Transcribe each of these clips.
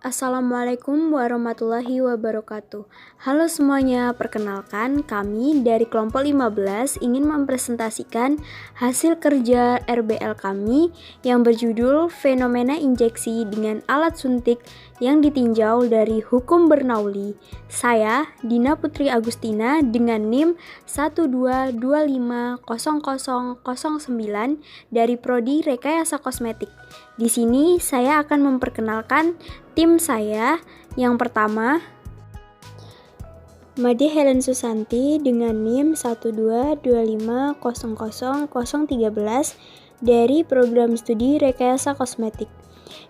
Assalamualaikum warahmatullahi wabarakatuh. Halo semuanya, perkenalkan kami dari kelompok 15 ingin mempresentasikan hasil kerja RBL kami yang berjudul Fenomena Injeksi dengan Alat Suntik yang ditinjau dari Hukum Bernoulli. Saya, Dina Putri Agustina dengan NIM 122500009 dari Prodi Rekayasa Kosmetik. Di sini saya akan memperkenalkan tim saya. Yang pertama, Made Helen Susanti dengan NIM 122500013 dari Program Studi Rekayasa Kosmetik.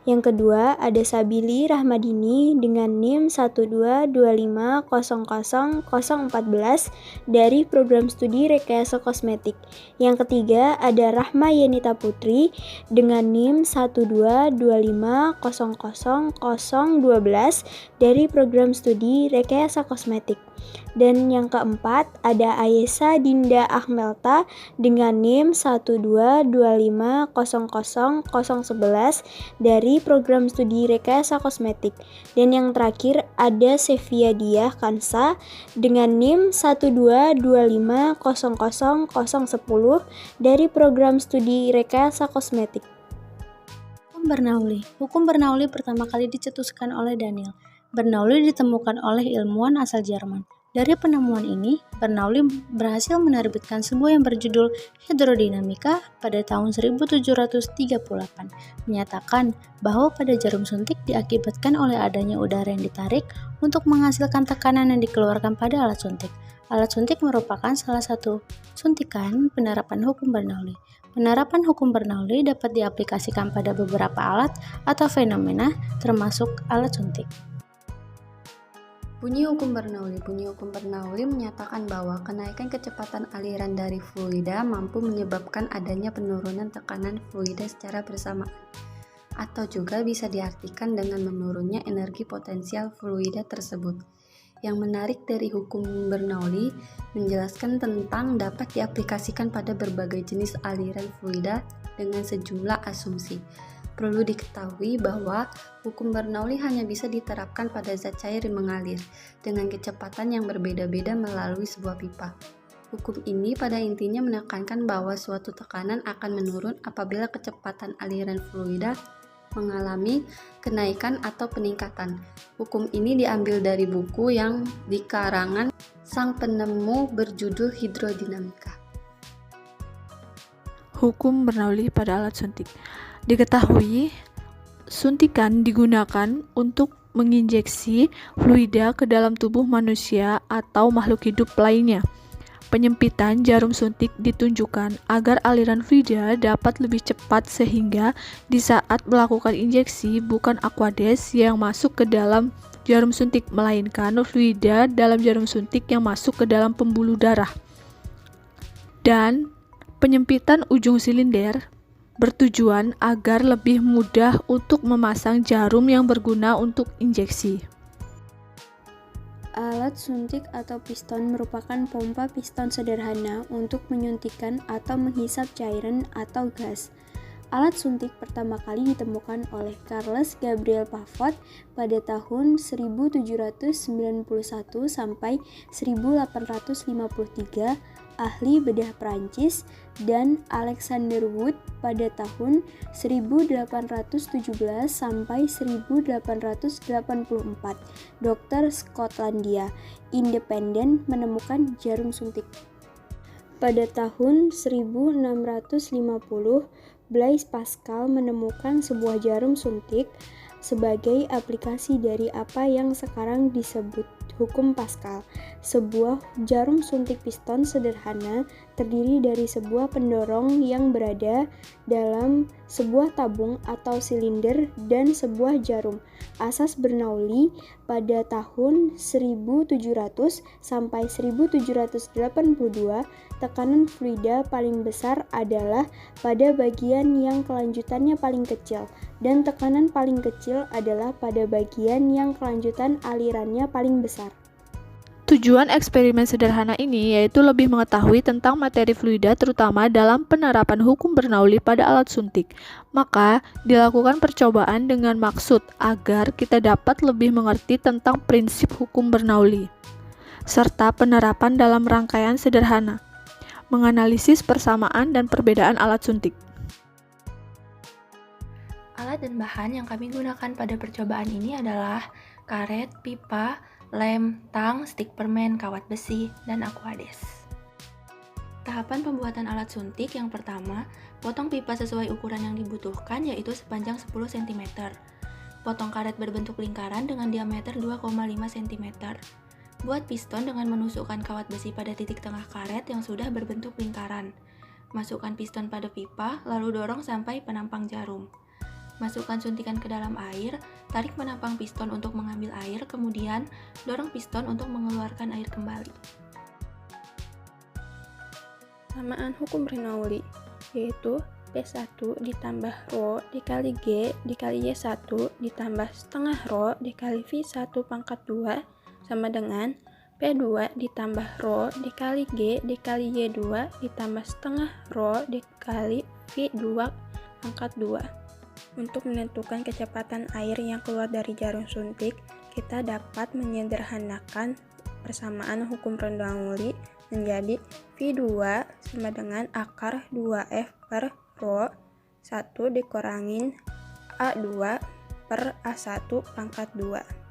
Yang kedua, ada Sabili Rahmadini dengan NIM 122500014 dari Program Studi Rekayasa Kosmetik. Yang ketiga, ada Rahma Yenita Putri dengan NIM 122500012 dari Program Studi Rekayasa Kosmetik. Dan yang keempat, ada Ayesa Dinda Ahmelta dengan NIM 122500011 dari Program Studi Rekayasa Kosmetik. Dan yang terakhir, ada Sevia Diah Kansa dengan NIM 122500010 dari Program Studi Rekayasa Kosmetik. Hukum Bernoulli. Hukum Bernoulli pertama kali dicetuskan oleh Daniel. Bernoulli ditemukan oleh ilmuwan asal Jerman. Dari penemuan ini, Bernoulli berhasil menerbitkan sebuah yang berjudul Hidrodinamika pada tahun 1738, menyatakan bahwa pada jarum suntik diakibatkan oleh adanya udara yang ditarik untuk menghasilkan tekanan yang dikeluarkan pada alat suntik. Alat suntik merupakan salah satu suntikan penerapan hukum Bernoulli. Penerapan hukum Bernoulli dapat diaplikasikan pada beberapa alat atau fenomena, termasuk alat suntik. Bunyi hukum Bernoulli. Bunyi hukum Bernoulli menyatakan bahwa kenaikan kecepatan aliran dari fluida mampu menyebabkan adanya penurunan tekanan fluida secara bersamaan, atau juga bisa diartikan dengan menurunnya energi potensial fluida tersebut. Yang menarik dari hukum Bernoulli menjelaskan tentang dapat diaplikasikan pada berbagai jenis aliran fluida dengan sejumlah asumsi. Perlu diketahui bahwa hukum Bernoulli hanya bisa diterapkan pada zat cair yang mengalir dengan kecepatan yang berbeda-beda melalui sebuah pipa. Hukum ini pada intinya menekankan bahwa suatu tekanan akan menurun apabila kecepatan aliran fluida mengalami kenaikan atau peningkatan. Hukum ini diambil dari buku yang dikarangan sang penemu berjudul Hidrodinamika. Hukum Bernoulli pada alat suntik. Diketahui, suntikan digunakan untuk menginjeksi fluida ke dalam tubuh manusia atau makhluk hidup lainnya. Penyempitan jarum suntik ditunjukkan agar aliran fluida dapat lebih cepat sehingga di saat melakukan injeksi bukan aqueous yang masuk ke dalam jarum suntik, melainkan fluida dalam jarum suntik yang masuk ke dalam pembuluh darah. Dan penyempitan ujung silinder bertujuan agar lebih mudah untuk memasang jarum yang berguna untuk injeksi. Alat suntik atau piston merupakan pompa piston sederhana untuk menyuntikkan atau menghisap cairan atau gas. Alat suntik pertama kali ditemukan oleh Charles Gabriel Pavot pada tahun 1791 sampai 1853, ahli bedah Prancis, dan Alexander Wood pada tahun 1817 sampai 1884, dokter Skotlandia, independen menemukan jarum suntik. Pada tahun 1650, Blaise Pascal menemukan sebuah jarum suntik sebagai aplikasi dari apa yang sekarang disebut hukum Pascal. Sebuah jarum suntik piston sederhana terdiri dari sebuah pendorong yang berada dalam sebuah tabung atau silinder dan sebuah jarum. Asas Bernoulli pada tahun 1700 sampai 1782, tekanan fluida paling besar adalah pada bagian yang kelanjutannya paling kecil, dan tekanan paling kecil adalah pada bagian yang kelanjutan alirannya paling besar. Tujuan eksperimen sederhana ini yaitu lebih mengetahui tentang materi fluida terutama dalam penerapan hukum Bernoulli pada alat suntik. Maka, dilakukan percobaan dengan maksud agar kita dapat lebih mengerti tentang prinsip hukum Bernoulli serta penerapan dalam rangkaian sederhana, menganalisis persamaan dan perbedaan alat suntik. Alat dan bahan yang kami gunakan pada percobaan ini adalah karet, pipa, lem, tang, stik permen, kawat besi, dan aquades. Tahapan pembuatan alat suntik yang pertama, potong pipa sesuai ukuran yang dibutuhkan yaitu sepanjang 10 cm. Potong karet berbentuk lingkaran dengan diameter 2,5 cm. Buat piston dengan menusukkan kawat besi pada titik tengah karet yang sudah berbentuk lingkaran. Masukkan piston pada pipa, lalu dorong sampai penampang jarum. Masukkan suntikan ke dalam air, tarik penampang piston untuk mengambil air, kemudian dorong piston untuk mengeluarkan air kembali. Samaan hukum Bernoulli yaitu P1 ditambah Rho dikali G dikali Y1 ditambah setengah Rho dikali V1 pangkat 2 sama dengan P2 ditambah Rho dikali G dikali Y2 ditambah setengah Rho dikali V2 pangkat 2. Untuk menentukan kecepatan air yang keluar dari jarum suntik, kita dapat menyederhanakan persamaan hukum Bernoulli menjadi V2 sama dengan akar 2F per Rho 1 dikurangin A2 per A1 pangkat 2.